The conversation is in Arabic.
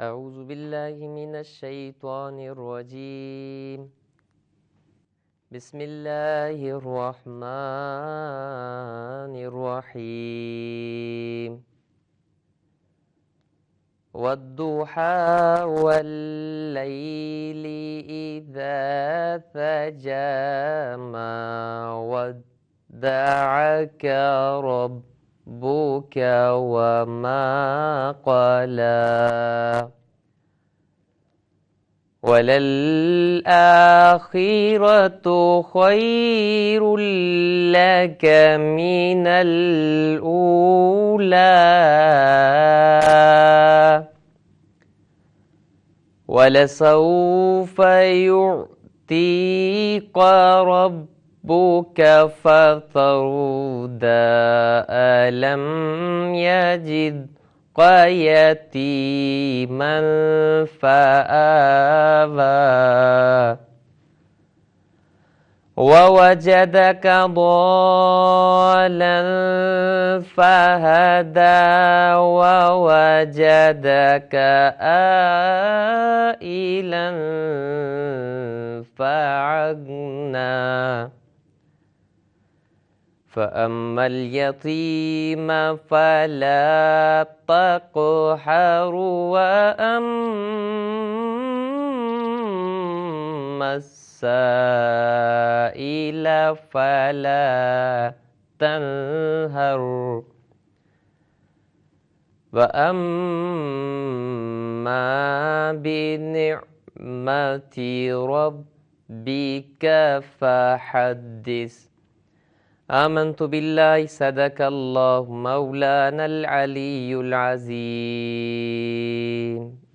أعوذ بالله من الشيطان الرجيم. بسم الله الرحمن الرحيم. والضحى والليل إذا سجى ما ودعك ربك وما قلى وللآخرة خير لك من الأولى ولسوف يعطيك ربك فترضى ألم يجدك يتيما فآوى ووجدك ضالا فهدى ووجدك عائلا فأغنى فأما اليتيم فلا تقهر وأما السائل فلا تنهر وأما بنعمة ربك فحدث. آمنت بالله صدق الله مولانا العلي العظيم.